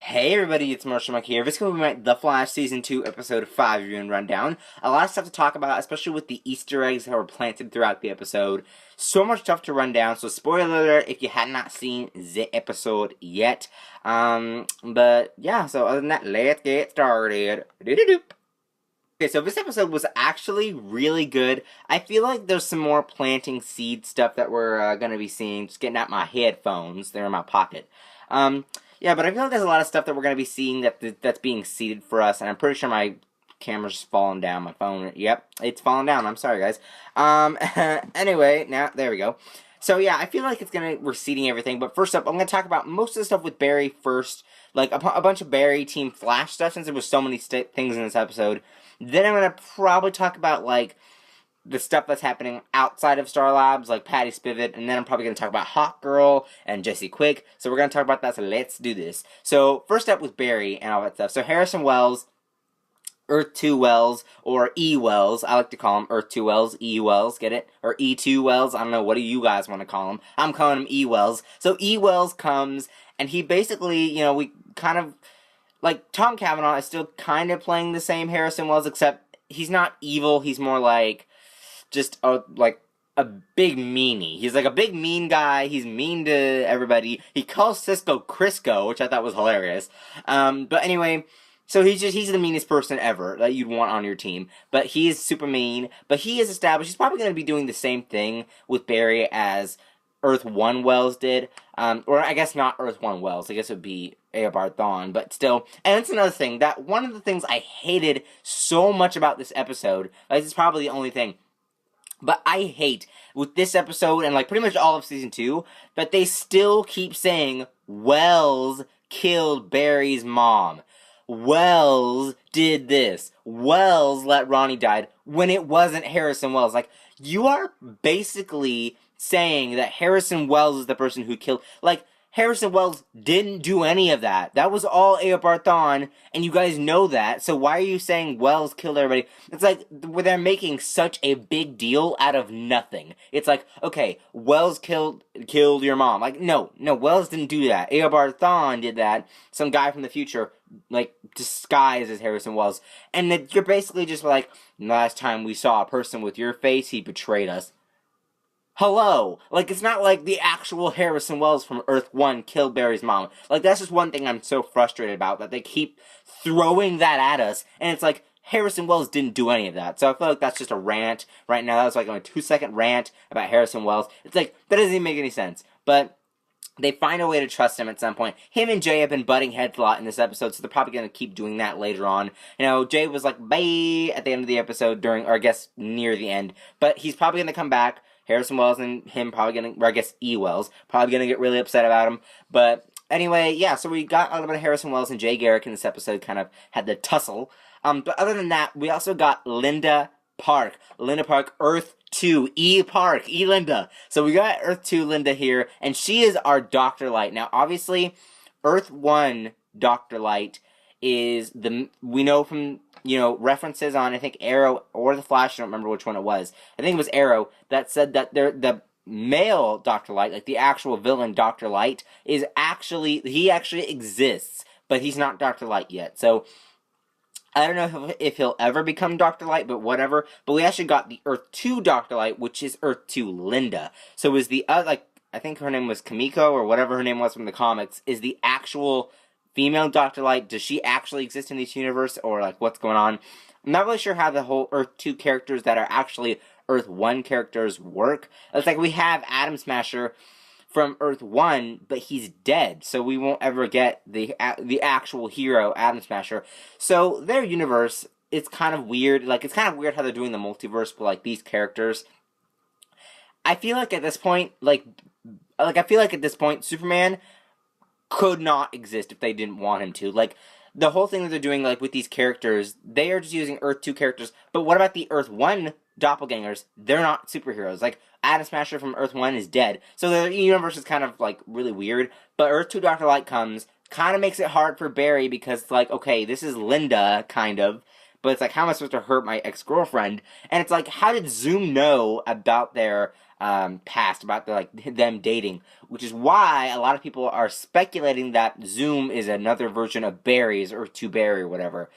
Hey everybody, it's Marshall Mike here. This is going to be my The Flash Season 2 Episode 5 review and rundown. A lot of stuff to talk about, especially with the Easter eggs that were planted throughout the episode. So much stuff to run down, so spoiler alert if you had not seen the episode yet. But yeah, so other than that, let's get started. Okay, so this episode was actually really good. I feel like there's some more planting seed stuff that we're going to be seeing. Just getting out my headphones. They're in my pocket. Yeah, but I feel like there's a lot of stuff that we're going to be seeing that's being seeded for us, and I'm pretty sure my camera's just falling down, my phone. Yep, it's falling down. I'm sorry, guys. Anyway, now, there we go. So, yeah, I feel like we're seeding everything, but first up, I'm going to talk about most of the stuff with Barry first, like a bunch of Barry Team Flash stuff, since there was so many things in this episode. Then I'm going to probably talk about, like, the stuff that's happening outside of Star Labs, like Patty Spivot, and then I'm probably going to talk about Hawk Girl and Jessie Quick, so we're going to talk about that, so let's do this. So, first up with Barry and all that stuff. So, Harrison Wells, Earth 2 Wells, or E Wells, I like to call him Earth 2 Wells, E Wells, get it? Or E2 Wells, I don't know, what do you guys want to call him? I'm calling him E Wells. So, E Wells comes, and he basically, you know, we kind of, like, Tom Cavanaugh is still kind of playing the same Harrison Wells, except he's not evil, he's more like just a big meanie. He's like a big mean guy. He's mean to everybody. He calls Cisco Crisco, which I thought was hilarious. But anyway, so he's the meanest person ever that you'd want on your team. But he is super mean. But he is established. He's probably going to be doing the same thing with Barry as Earth 1 Wells did. Or I guess not Earth 1 Wells. I guess it would be Eobard Thawne, but still. And that's another thing. That one of the things I hated so much about this episode, like, this is probably the only thing, but I hate, with this episode, and like pretty much all of Season 2, that they still keep saying, Wells killed Barry's mom. Wells did this. Wells let Ronnie die, when it wasn't Harrison Wells. Like, you are basically saying that Harrison Wells is the person who killed, like, Harrison Wells didn't do any of that. That was all Eobard Thawne, and you guys know that, so why are you saying Wells killed everybody? It's like, they're making such a big deal out of nothing. It's like, okay, Wells killed your mom. Like, no, Wells didn't do that. Eobard Thawne did that. Some guy from the future, like, disguised as Harrison Wells. And you're basically just like, last time we saw a person with your face, he betrayed us. Hello! Like, it's not like the actual Harrison Wells from Earth 1 killed Barry's mom. Like, that's just one thing I'm so frustrated about, that they keep throwing that at us, and it's like, Harrison Wells didn't do any of that. So I feel like that's just a rant right now. That was like a 2-second rant about Harrison Wells. It's like, that doesn't even make any sense. But they find a way to trust him at some point. Him and Jay have been butting heads a lot in this episode, so they're probably going to keep doing that later on. You know, Jay was like, bye, at the end of the episode, or I guess near the end. But he's probably going to come back. Harrison Wells and him probably going to, or I guess E. Wells, probably going to get really upset about him. But anyway, yeah, so we got a little bit of Harrison Wells and Jay Garrick in this episode, kind of had the tussle. But other than that, we also got Linda Park. Linda Park, Earth 2, E. Park, E. Linda. So we got Earth 2 Linda here, and she is our Dr. Light. Now, obviously, Earth 1 Dr. Light is we know from, you know, references on, I think, Arrow or The Flash, I don't remember which one it was. I think it was Arrow that said that the male Dr. Light, like the actual villain Dr. Light, he actually exists, but he's not Dr. Light yet. So, I don't know if he'll ever become Dr. Light, but whatever. But we actually got the Earth 2 Dr. Light, which is Earth 2 Linda. So is the other, like, I think her name was Kamiko, or whatever her name was from the comics, is the actual female Dr. Light. Does she actually exist in this universe, or, like, what's going on? I'm not really sure how the whole Earth 2 characters that are actually Earth 1 characters work. It's like we have Atom Smasher from Earth 1, but he's dead, so we won't ever get the actual hero, Atom Smasher. So, their universe, it's kind of weird. Like, it's kind of weird how they're doing the multiverse with, like, these characters. I feel like at this point, Superman could not exist if they didn't want him to. Like, the whole thing that they're doing, like, with these characters, they are just using Earth 2 characters, but what about the Earth 1 doppelgangers? They're not superheroes. Like, Atom Smasher from Earth 1 is dead, so the universe is kind of, like, really weird, but Earth 2 Dr. Light comes, kind of makes it hard for Barry, because it's like, okay, this is Linda, kind of, but it's like, how am I supposed to hurt my ex-girlfriend? And it's like, how did Zoom know about their past about them dating, which is why a lot of people are speculating that Zoom is another version of Barry's Earth 2 Barry or whatever.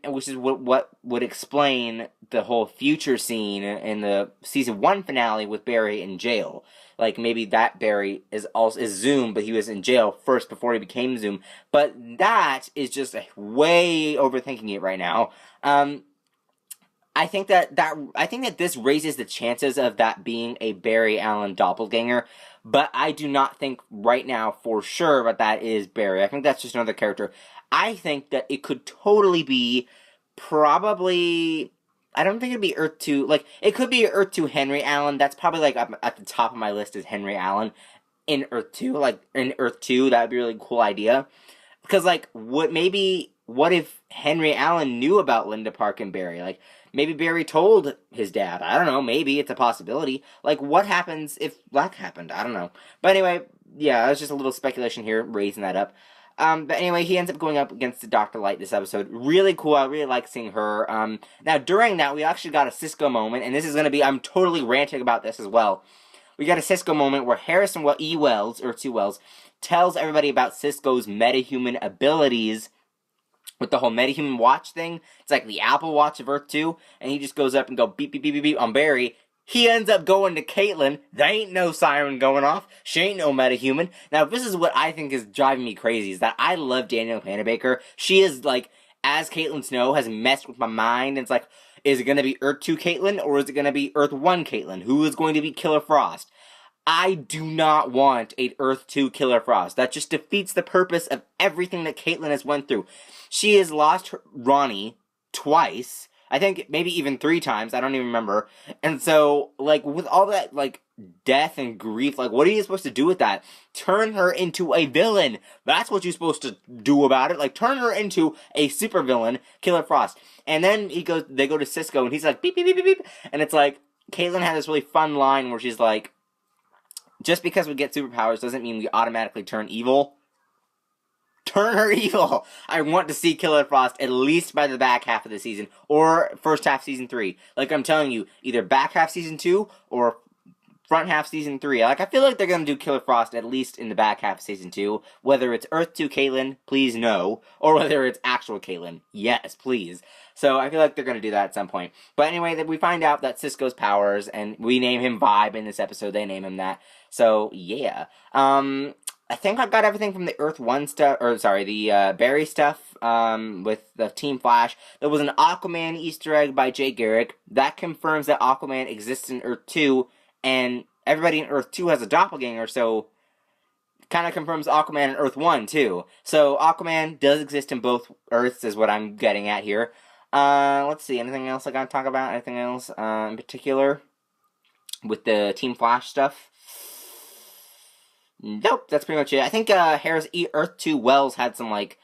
Which is what would explain the whole future scene in the season 1 finale with Barry in jail. Like, maybe that Barry is Zoom, but he was in jail first before he became Zoom. But that is just way overthinking it right now. I think that this raises the chances of that being a Barry Allen doppelganger, but I do not think right now for sure that is Barry. I think that's just another character. I think that it could totally be probably... I don't think it'd be Earth 2. Like, it could be Earth 2 Henry Allen. That's probably, like, up at the top of my list is Henry Allen in Earth 2. Like, in Earth 2, that would be a really cool idea. Because, like, what if Henry Allen knew about Linda Park and Barry? Like, maybe Barry told his dad. I don't know. Maybe. It's a possibility. Like, what happens if that happened? I don't know. But anyway, yeah, that's just a little speculation here, raising that up. But anyway, he ends up going up against Dr. Light this episode. Really cool. I really like seeing her. Now, during that, we actually got a Cisco moment, and this is going to be... I'm totally ranting about this as well. We got a Cisco moment where Harrison E. Wells, or 2 Wells, tells everybody about Cisco's metahuman abilities with the whole metahuman watch thing. It's like the Apple Watch of Earth 2, and he just goes up and go beep, beep, beep, beep, beep on Barry. He ends up going to Caitlin. There ain't no siren going off. She ain't no metahuman. Now, this is what I think is driving me crazy, is that I love Danielle Panabaker. She is, like, as Caitlin Snow, has messed with my mind. It's like, is it going to be Earth 2 Caitlin, or is it going to be Earth 1 Caitlin? Who is going to be Killer Frost? I do not want a Earth 2 Killer Frost. That just defeats the purpose of everything that Caitlin has went through. She has lost Ronnie twice. I think maybe even 3 times. I don't even remember. And so, like, with all that, like, death and grief, like, what are you supposed to do with that? Turn her into a villain. That's what you're supposed to do about it. Like, turn her into a supervillain, Killer Frost. And then they go to Cisco, and he's like, beep, beep, beep, beep, beep. And it's like, Caitlin had this really fun line where she's like, just because we get superpowers doesn't mean we automatically turn evil. Turn her evil! I want to see Killer Frost at least by the back half of the season, or first half season 3. Like, I'm telling you, either back half season 2, or front half season 3. Like, I feel like they're gonna do Killer Frost at least in the back half of season 2. Whether it's Earth 2 Caitlin, please no. Or whether it's actual Caitlin, yes, please. So, I feel like they're gonna do that at some point. But anyway, we find out that Cisco's powers, and we name him Vibe in this episode, they name him that. So, yeah. I think I've got everything from the Earth 1 stuff, or sorry, the Barry stuff, with the Team Flash. There was an Aquaman Easter egg by Jay Garrick. That confirms that Aquaman exists in Earth 2, and everybody in Earth 2 has a doppelganger, so kind of confirms Aquaman in Earth 1, too. So, Aquaman does exist in both Earths, is what I'm getting at here. Let's see, anything else I gotta talk about? Anything else, in particular? With the Team Flash stuff? Nope, that's pretty much it. I think Harris Earth 2 Wells had some, like,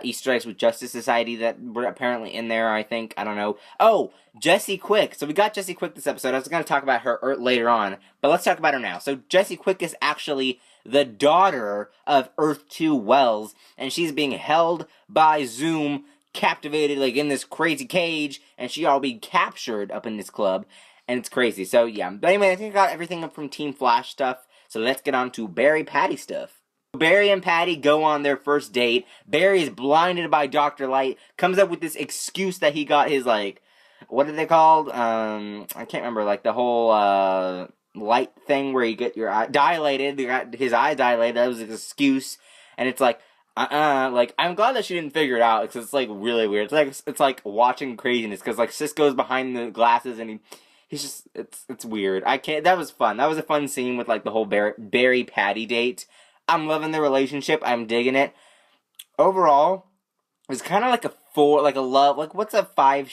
Easter eggs with Justice Society that were apparently in there, I think. I don't know. Oh, Jessie Quick. So we got Jessie Quick this episode. I was going to talk about her later on, but let's talk about her now. So Jessie Quick is actually the daughter of Earth 2 Wells, and she's being held by Zoom, captivated, like, in this crazy cage, and she all be captured up in this club, and it's crazy. So, yeah. But anyway, I think I got everything up from Team Flash stuff. So let's get on to Barry Patty stuff. Barry and Patty go on their first date. Barry is blinded by Dr. Light, comes up with this excuse that he got his, like, what are they called? I can't remember, like, the whole, light thing where you get your eye dilated, you got his eye dilated, that was an excuse, and it's like, like, I'm glad that she didn't figure it out, because it's, like, really weird. It's like watching craziness, because, like, Cisco's behind the glasses, and he's just, it's weird. That was fun. That was a fun scene with, like, the whole Barry Patty date. I'm loving the relationship. I'm digging it. Overall, it's kind of like a love, like, what's a 5-pointed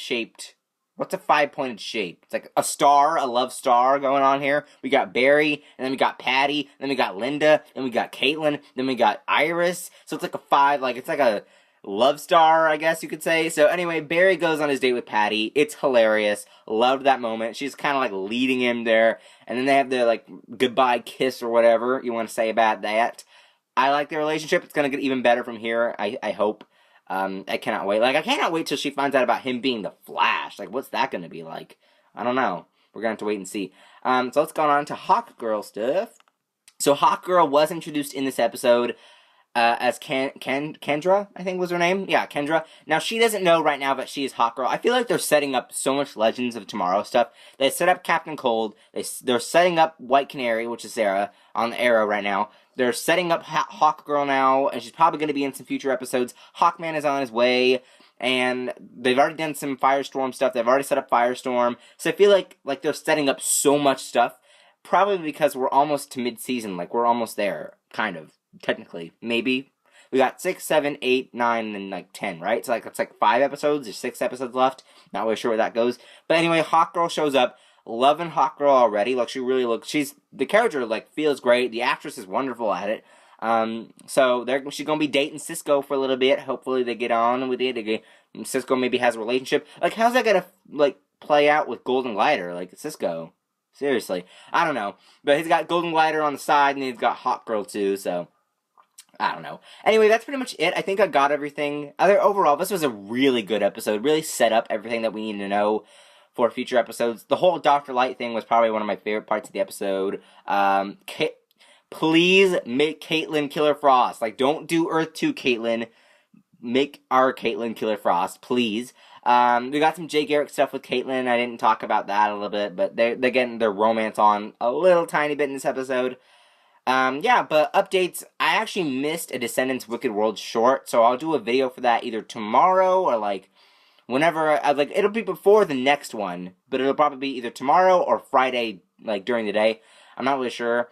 shape? It's like a star, a love star going on here. We got Barry, and then we got Patty, then we got Linda, then we got Caitlin, then we got Iris. So it's like a 5, like, it's like a love star, I guess you could say. So anyway, Barry goes on his date with Patty. It's hilarious. Loved that moment. She's kind of like leading him there. And then they have their, like, goodbye kiss or whatever you want to say about that. I like their relationship. It's going to get even better from here, I hope. I cannot wait. Like, I cannot wait till she finds out about him being the Flash. Like, what's that going to be like? I don't know. We're going to have to wait and see. So let's go on to Hawk Girl stuff. So Hawk Girl was introduced in this episode as Kendra, I think was her name. Yeah, Kendra. Now, she doesn't know right now that she is Hawk Girl. I feel like they're setting up so much Legends of Tomorrow stuff. They set up Captain Cold. They're setting up White Canary, which is Sarah, on the Arrow right now. They're setting up Hawk Girl now, and she's probably going to be in some future episodes. Hawkman is on his way, and they've already done some Firestorm stuff. They've already set up Firestorm. So I feel like they're setting up so much stuff. Probably because we're almost to mid-season. Like, we're almost there, kind of. Technically, maybe. We got 6, 7, 8, 9, and like 10, right? So like it's like 5 episodes. There's 6 episodes left. Not really sure where that goes. But anyway, Hawk Girl shows up. Loving Hawk Girl already. Like, she really looks. The character like feels great. The actress is wonderful at it. So she's gonna be dating Cisco for a little bit. Hopefully they get on with it. Cisco maybe has a relationship. Like, how's that gonna like play out with Golden Glider? Like, Cisco. Seriously, I don't know. But he's got Golden Glider on the side, and he's got Hawk Girl too. So. I don't know. Anyway, that's pretty much it. I think I got everything. Overall, this was a really good episode. Really set up everything that we need to know for future episodes. The whole Dr. Light thing was probably one of my favorite parts of the episode. Please make Caitlyn Killer Frost. Like, don't do Earth 2 Caitlyn. Make our Caitlyn Killer Frost, please. We got some Jay Garrick stuff with Caitlyn. I didn't talk about that a little bit, but they're getting their romance on a little tiny bit in this episode. Yeah, but updates, I actually missed a Descendants Wicked World short, so I'll do a video for that either tomorrow or, like, whenever, it'll be before the next one, but it'll probably be either tomorrow or Friday, like, during the day. I'm not really sure.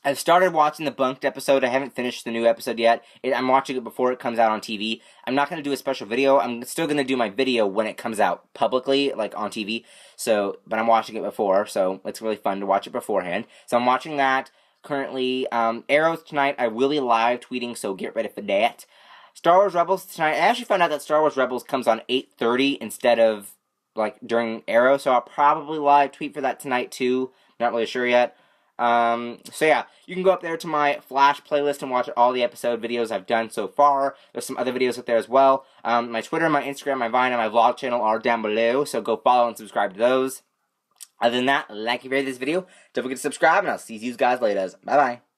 I've started watching the Bunked episode. I haven't finished the new episode yet. I'm watching it before it comes out on TV. I'm not going to do a special video. I'm still going to do my video when it comes out publicly, like on TV. But I'm watching it before, so it's really fun to watch it beforehand. So I'm watching that currently. Arrows tonight, I will be live tweeting, so get ready for that. Star Wars Rebels tonight. I actually found out that Star Wars Rebels comes on 8:30 instead of, like, during Arrow, so I'll probably live tweet for that tonight, too. Not really sure yet. So yeah, you can go up there to my Flash playlist and watch all the episode videos I've done so far. There's some other videos up there as well. My Twitter, my Instagram, my Vine, and my vlog channel are down below, so go follow and subscribe to those. Other than that, like if you enjoyed this video, don't forget to subscribe, and I'll see you guys later. Bye-bye.